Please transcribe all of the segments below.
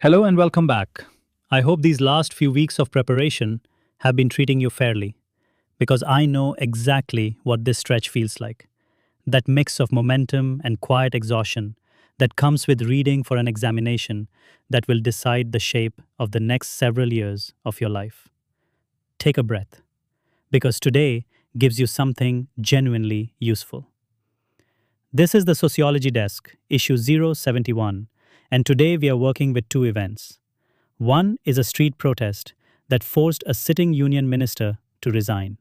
Hello and welcome back. I hope these last few weeks of preparation have been treating you fairly, because I know exactly what this stretch feels like. That mix of momentum and quiet exhaustion that comes with reading for an examination that will decide the shape of the next several years of your life. Take a breath, because today gives you something genuinely useful. This is the Sociology Desk, issue 071, and today we are working with two events. One is a street protest that forced a sitting union minister to resign.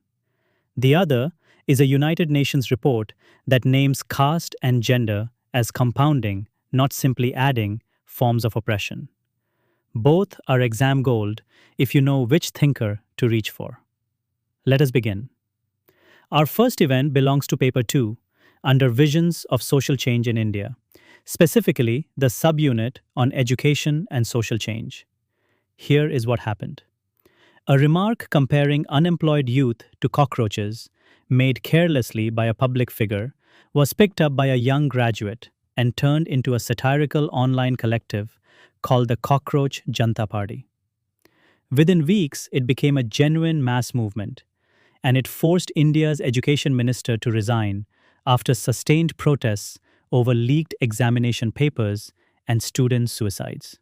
The other is a United Nations report that names caste and gender as compounding, not simply adding, forms of oppression. Both are exam gold if you know which thinker to reach for. Let us begin. Our first event belongs to paper 2, under Visions of Social Change in India, specifically the subunit on education and social change. Here is what happened. A remark comparing unemployed youth to cockroaches, made carelessly by a public figure, was picked up by a young graduate and turned into a satirical online collective called the Cockroach Janta Party. Within weeks, it became a genuine mass movement, and it forced India's education minister to resign after sustained protests over leaked examination papers and student suicides.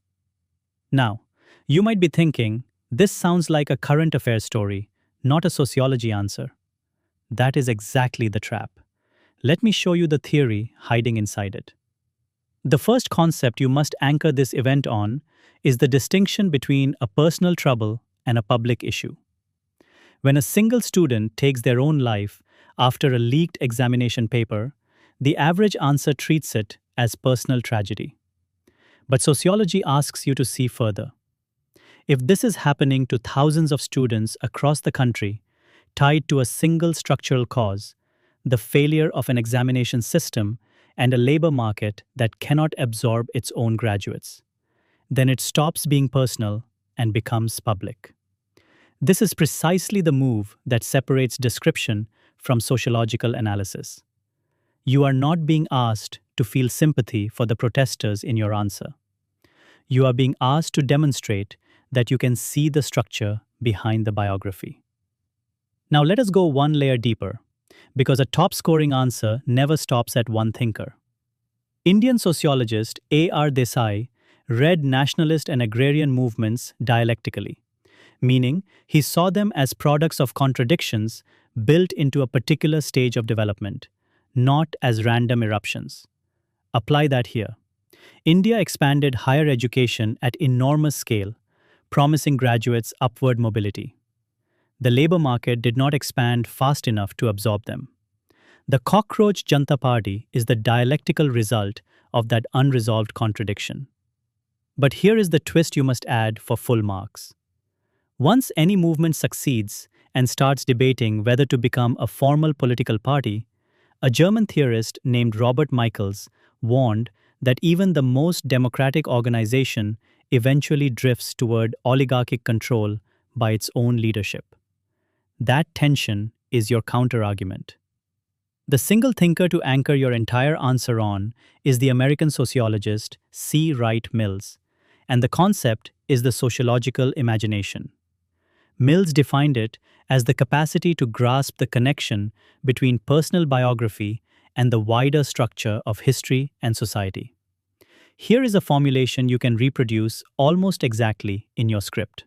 Now, you might be thinking, this sounds like a current affairs story, not a sociology answer. That is exactly the trap. Let me show you the theory hiding inside it. The first concept you must anchor this event on is the distinction between a personal trouble and a public issue. When a single student takes their own life after a leaked examination paper, the average answer treats it as personal tragedy. But sociology asks you to see further. If this is happening to thousands of students across the country, tied to a single structural cause, the failure of an examination system and a labor market that cannot absorb its own graduates, then it stops being personal and becomes public. This is precisely the move that separates description from sociological analysis. You are not being asked to feel sympathy for the protesters in your answer. You are being asked to demonstrate that you can see the structure behind the biography. Now let us go one layer deeper, because a top-scoring answer never stops at one thinker. Indian sociologist A.R. Desai read nationalist and agrarian movements dialectically, meaning he saw them as products of contradictions built into a particular stage of development, not as random eruptions. Apply that here. India expanded higher education at enormous scale, promising graduates upward mobility. The labor market did not expand fast enough to absorb them. The Cockroach Janta Party is the dialectical result of that unresolved contradiction. But here is the twist you must add for full marks. Once any movement succeeds and starts debating whether to become a formal political party, a German theorist named Robert Michels warned that even the most democratic organization eventually drifts toward oligarchic control by its own leadership. That tension is your counterargument. The single thinker to anchor your entire answer on is the American sociologist C. Wright Mills, and the concept is the sociological imagination. Mills defined it as the capacity to grasp the connection between personal biography and the wider structure of history and society. Here is a formulation you can reproduce almost exactly in your script.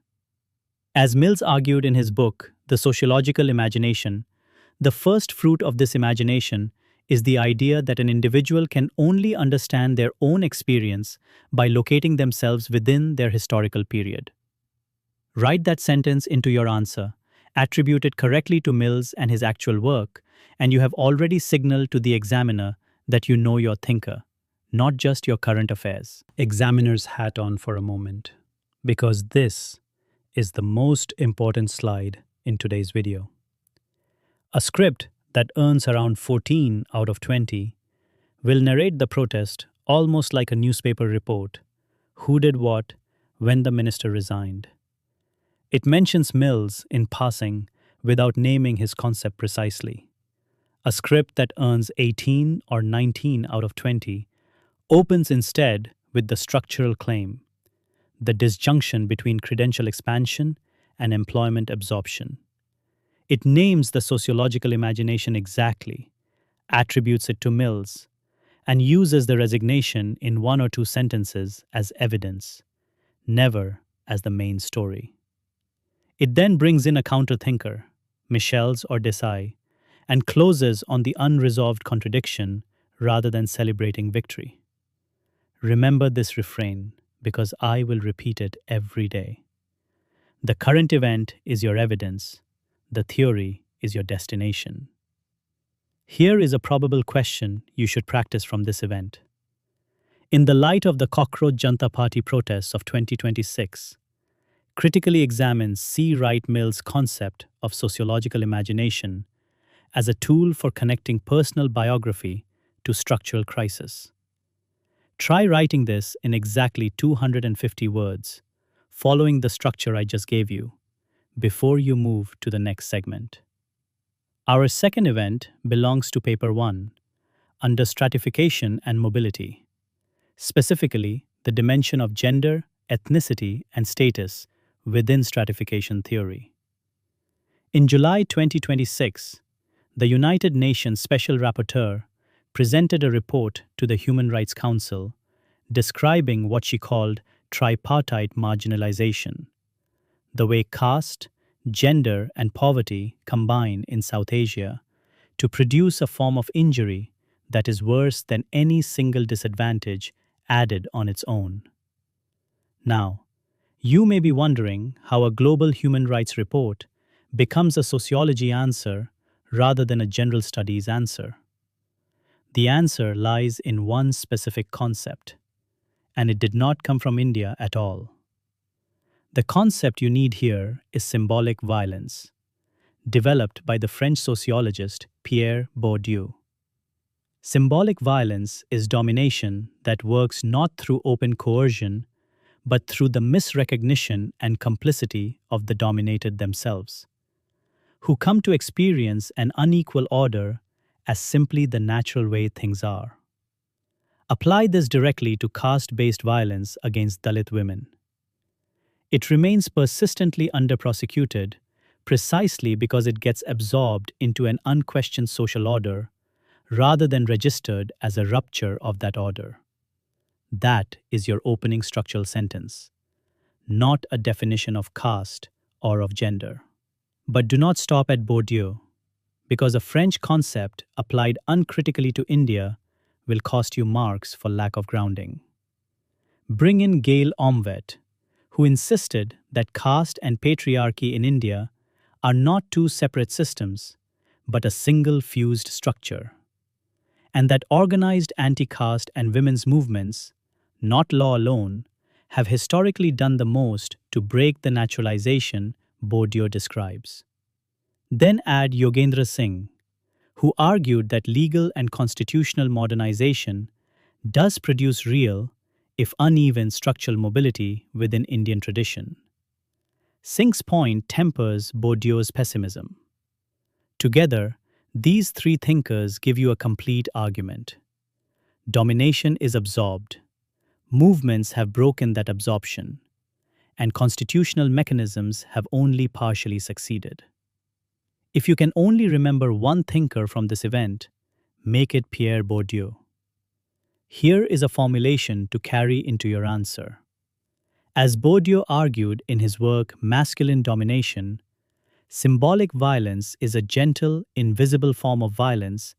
As Mills argued in his book, The Sociological Imagination, the first fruit of this imagination is the idea that an individual can only understand their own experience by locating themselves within their historical period. Write that sentence into your answer, attribute it correctly to Mills and his actual work, and you have already signaled to the examiner that you know your thinker, not just your current affairs. Examiner's hat on for a moment, because this is the most important slide in today's video. A script that earns around 14 out of 20 will narrate the protest almost like a newspaper report. Who did what, when the minister resigned. It mentions Mills in passing without naming his concept precisely. A script that earns 18 or 19 out of 20 opens instead with the structural claim. the disjunction between credential expansion and employment absorption. It names the sociological imagination exactly, attributes it to Mills, and uses the resignation in one or two sentences as evidence, never as the main story. It then brings in a counterthinker, Michels or Desai, and closes on the unresolved contradiction rather than celebrating victory. Remember this refrain, because I will repeat it every day. The current event is your evidence, the theory is your destination. Here is a probable question you should practice from this event. In the light of the Cockroach Janta Party protests of 2026, critically examine C. Wright Mills' concept of sociological imagination as a tool for connecting personal biography to structural crisis. Try writing this in exactly 250 words, following the structure I just gave you, before you move to the next segment. Our second event belongs to Paper 1, under Stratification and Mobility, specifically the dimension of gender, ethnicity, and status within stratification theory. In July 2026, the United Nations Special Rapporteur presented a report to the Human Rights Council describing what she called tripartite marginalisation, the way caste, gender, and poverty combine in South Asia to produce a form of injury that is worse than any single disadvantage added on its own. Now, you may be wondering how a global human rights report becomes a sociology answer rather than a general studies answer. The answer lies in one specific concept, and it did not come from India at all. The concept you need here is symbolic violence, developed by the French sociologist Pierre Bourdieu. Symbolic violence is domination that works not through open coercion, but through the misrecognition and complicity of the dominated themselves, who come to experience an unequal order as simply the natural way things are. Apply this directly to caste-based violence against Dalit women. It remains persistently under-prosecuted precisely because it gets absorbed into an unquestioned social order rather than registered as a rupture of that order. That is your opening structural sentence, not a definition of caste or of gender. But do not stop at Bourdieu, because a French concept applied uncritically to India will cost you marks for lack of grounding. Bring in Gail Omvet, who insisted that caste and patriarchy in India are not two separate systems, but a single fused structure, and that organized anti-caste and women's movements, not law alone, have historically done the most to break the naturalization Bourdieu describes. Then add Yogendra Singh, who argued that legal and constitutional modernization does produce real, if uneven, structural mobility within Indian tradition. Singh's point tempers Bourdieu's pessimism. Together, these three thinkers give you a complete argument. Domination is absorbed. Movements have broken that absorption, and constitutional mechanisms have only partially succeeded. If you can only remember one thinker from this event, make it Pierre Bourdieu. Here is a formulation to carry into your answer. As Bourdieu argued in his work Masculine Domination, symbolic violence is a gentle, invisible form of violence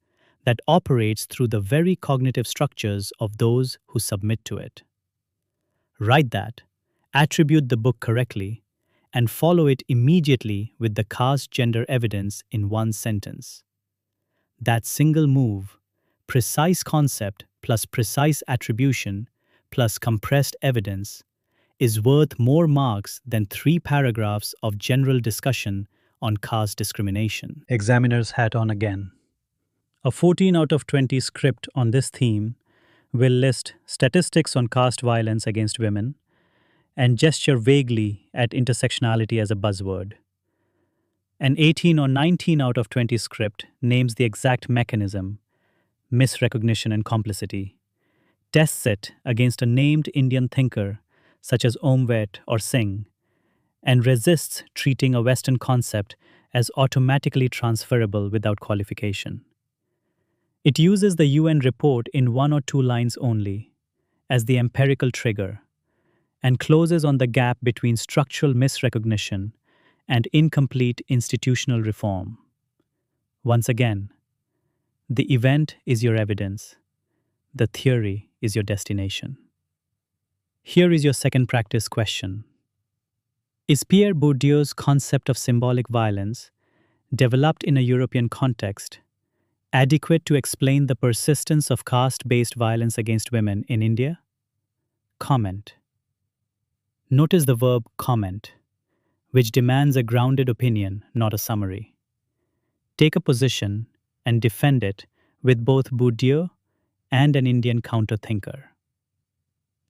that operates through the very cognitive structures of those who submit to it. Write that, attribute the book correctly, and follow it immediately with the caste gender evidence in one sentence. That single move, precise concept plus precise attribution plus compressed evidence, is worth more marks than 3 paragraphs of general discussion on caste discrimination. Examiner's hat on again. A 14 out of 20 script on this theme will list statistics on caste violence against women and gesture vaguely at intersectionality as a buzzword. An 18 or 19 out of 20 script names the exact mechanism, misrecognition and complicity, tests it against a named Indian thinker such as Omvet or Singh, and resists treating a Western concept as automatically transferable without qualification. It uses the UN report in 1 or 2 lines only as the empirical trigger and closes on the gap between structural misrecognition and incomplete institutional reform. Once again, the event is your evidence, the theory is your destination. Here is your second practice question. Is Pierre Bourdieu's concept of symbolic violence, developed in a European context, adequate to explain the persistence of caste-based violence against women in India? Comment. Notice the verb comment, which demands a grounded opinion, not a summary. Take a position and defend it with both Bourdieu and an Indian counter-thinker.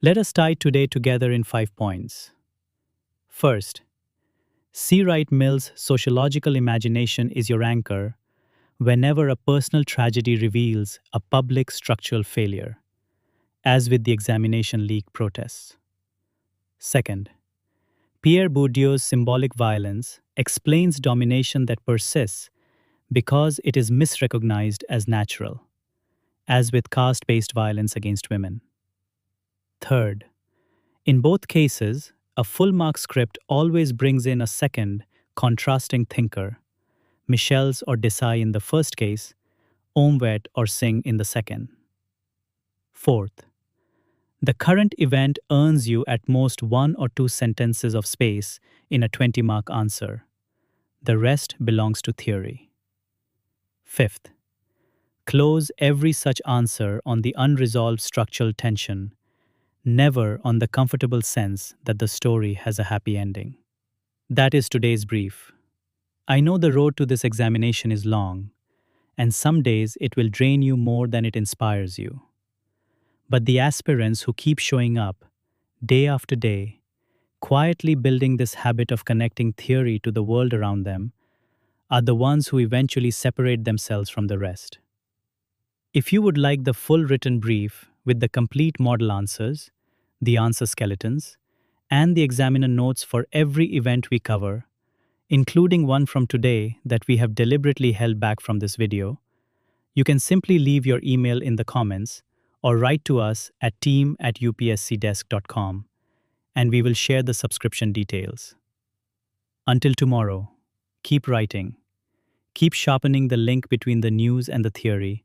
Let us tie today together in 5 points. First, C. Wright Mill's sociological imagination is your anchor whenever a personal tragedy reveals a public structural failure, as with the examination leak protests. Second, Pierre Bourdieu's symbolic violence explains domination that persists because it is misrecognized as natural, as with caste-based violence against women. Third, in both cases, a full-mark script always brings in a second, contrasting thinker, Michel's or Desai in the first case, Omvet or Singh in the second. Fourth, the current event earns you at most 1 or 2 sentences of space in a 20-mark answer. The rest belongs to theory. Fifth, close every such answer on the unresolved structural tension, never on the comfortable sense that the story has a happy ending. That is today's brief. I know the road to this examination is long, and some days it will drain you more than it inspires you. But the aspirants who keep showing up, day after day, quietly building this habit of connecting theory to the world around them, are the ones who eventually separate themselves from the rest. If you would like the full written brief with the complete model answers, the answer skeletons, and the examiner notes for every event we cover, including one from today that we have deliberately held back from this video, you can simply leave your email in the comments or write to us at team@upscdesk.com, and we will share the subscription details. Until tomorrow, keep writing, keep sharpening the link between the news and the theory,